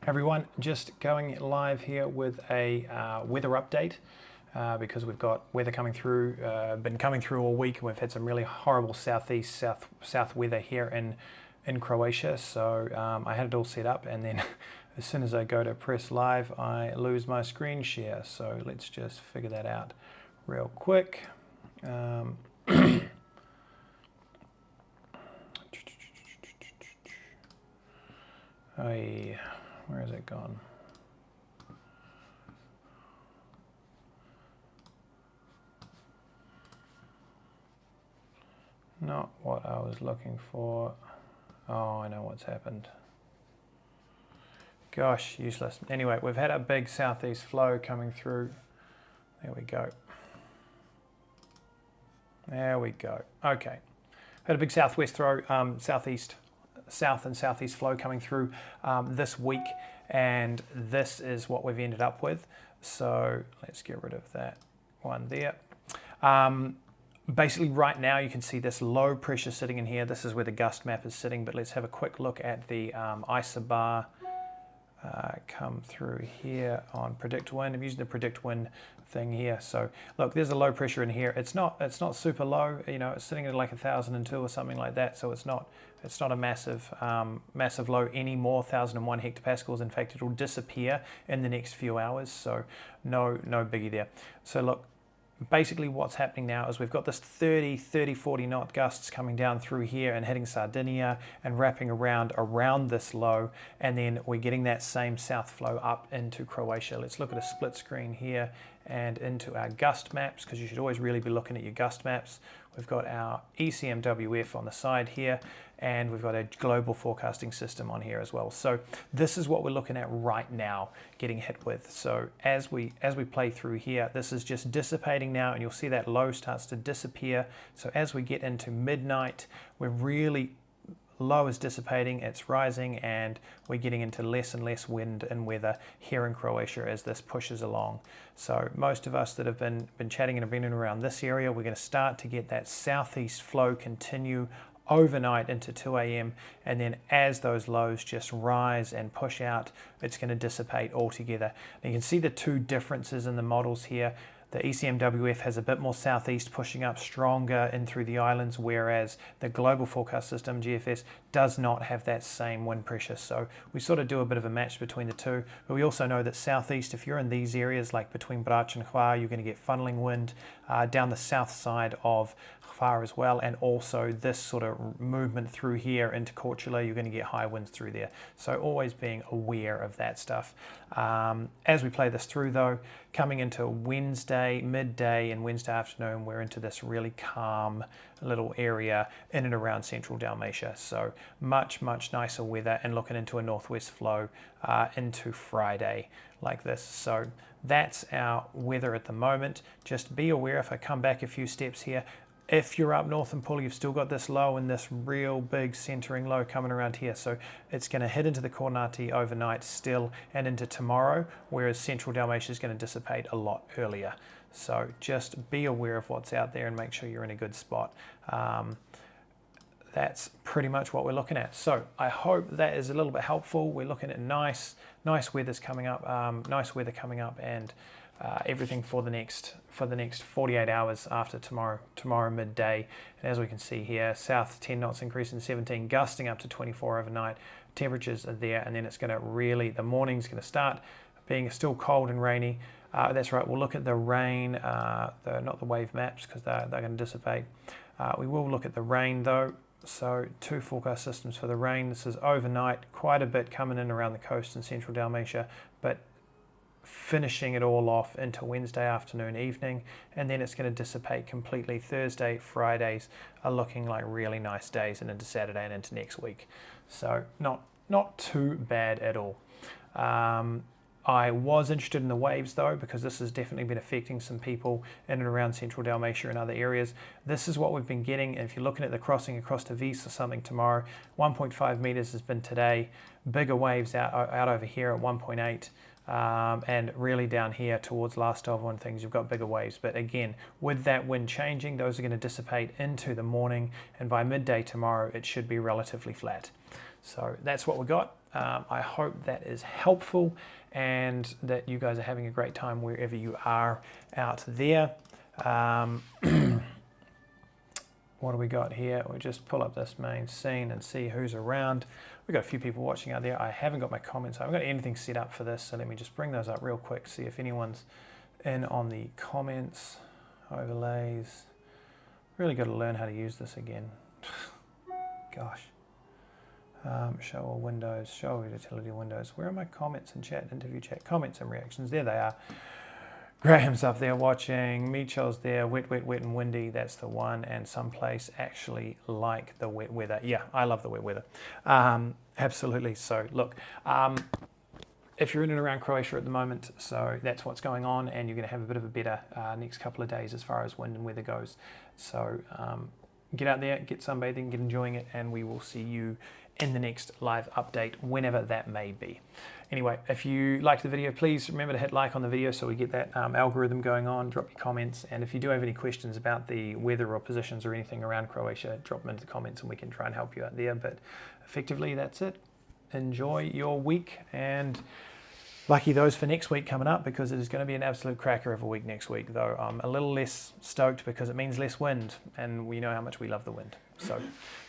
Everyone, just going live here with a weather update because we've got weather coming through, been coming through all week. We've had some really horrible southeast, south weather here in Croatia. So I had it all set up, and then as soon as I go to press live, I lose my screen share. So let's just figure that out real quick. Where has it gone? Not what I was looking for. Oh, I know what's happened. Gosh, useless. Anyway, we've had a big southeast flow coming through. There we go. There we go. Okay. Had a big southwest throw, south and southeast flow coming through this week, and this is what we've ended up with. So let's get rid of that one there. Basically right now you can see this low pressure sitting in here. This is where the gust map is sitting, but let's have a quick look at the isobar come through here on predict wind. I'm using the predict wind thing here. So look, there's a low pressure in here. It's not super low, you know, it's sitting at like 1,002 or something like that. So it's not a massive massive low anymore. 1,001 hectopascals. In fact, it'll disappear in the next few hours. So no biggie there. So look, basically what's happening now is we've got this 30, 40 knot gusts coming down through here and hitting Sardinia and wrapping around this low, and then we're getting that same south flow up into Croatia. Let's look at a split screen here and into our gust maps, because you should always really be looking at your gust maps. We've got our ECMWF on the side here, and we've got a global forecasting system on here as well. So this is what we're looking at right now, getting hit with. So as we play through here, this is just dissipating now, and you'll see that low starts to disappear. So as we get into midnight, we're really low is dissipating, it's rising, and we're getting into less and less wind and weather here in Croatia as this pushes along. So most of us that have been chatting and have been in around this area, we're going to start to get that southeast flow continue overnight into 2 a.m. and then as those lows just rise and push out, it's going to dissipate altogether. And you can see the two differences in the models here. The ECMWF has a bit more southeast pushing up stronger in through the islands, whereas the global forecast system, GFS, does not have that same wind pressure. So we sort of do a bit of a match between the two. But we also know that southeast, if you're in these areas like between Brač and Hvar, you're going to get funneling wind down the south side of Hvar as well, and also this sort of movement through here into Korčula, you're going to get high winds through there. So always being aware of that stuff. As we play this through though, coming into Wednesday midday and Wednesday afternoon, we're into this really calm little area in and around central Dalmatia. So much nicer weather, and looking into a northwest flow into Friday like this. So that's our weather at the moment. Just be aware, if I come back a few steps here, if you're up north in Pula, you've still got this low and this real big centering low coming around here. So it's going to hit into the Kornati overnight still and into tomorrow, whereas central Dalmatia is going to dissipate a lot earlier. So just be aware of what's out there and make sure you're in a good spot. That's pretty much what we're looking at. So I hope that is a little bit helpful. We're looking at nice weather's coming up, nice weather coming up, and everything for the next 48 hours after tomorrow midday. And as we can see here, south 10 knots increasing 17, gusting up to 24 overnight. Temperatures are there, and then it's going to really, the morning's going to start being still cold and rainy. That's right, we'll look at the rain, not the wave maps, because they're going to dissipate. We will look at the rain though. So two forecast systems for the rain. This is overnight, quite a bit coming in around the coast in central Dalmatia, but finishing it all off into Wednesday afternoon, evening, and then it's going to dissipate completely. Thursday, Fridays are looking like really nice days, and into Saturday and into next week. So not too bad at all. I was interested in the waves though, because this has definitely been affecting some people in and around central Dalmatia and other areas. This is what we've been getting. If you're looking at the crossing across to Vis or something tomorrow, 1.5 meters has been today. Bigger waves out over here at 1.8. and really down here towards Lastovo and things, you've got bigger waves. But again, with that wind changing, those are going to dissipate into the morning, and by midday tomorrow, it should be relatively flat. So that's what we got. I hope that is helpful and that you guys are having a great time wherever you are out there. What do we got here? We'll just pull up this main scene and see who's around. We've got a few people watching out there. I haven't got my comments. I haven't got anything set up for this, so let me just bring those up real quick, see if anyone's in on the comments, overlays. Really got to learn how to use this again. Gosh. Show all windows, show all utility windows. Where are my comments and chat, interview chat, comments and reactions? There they are. Graham's up there watching, Michel's there, wet, wet, wet and windy, that's the one, and someplace actually like the wet weather. Yeah, I love the wet weather. Absolutely. So look, if you're in and around Croatia at the moment, so that's what's going on, and you're going to have a bit of a better next couple of days as far as wind and weather goes. So get out there, get sunbathing, get enjoying it, and we will see you in the next live update, whenever that may be. Anyway, if you liked the video, please remember to hit like on the video so we get that algorithm going on. Drop your comments, and if you do have any questions about the weather or positions or anything around Croatia, drop them into the comments and we can try and help you out there. But effectively, that's it. Enjoy your week, and lucky those for next week coming up, because it is going to be an absolute cracker of a week next week, though I'm a little less stoked because it means less wind, and we know how much we love the wind. So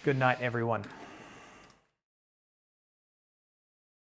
good night, everyone.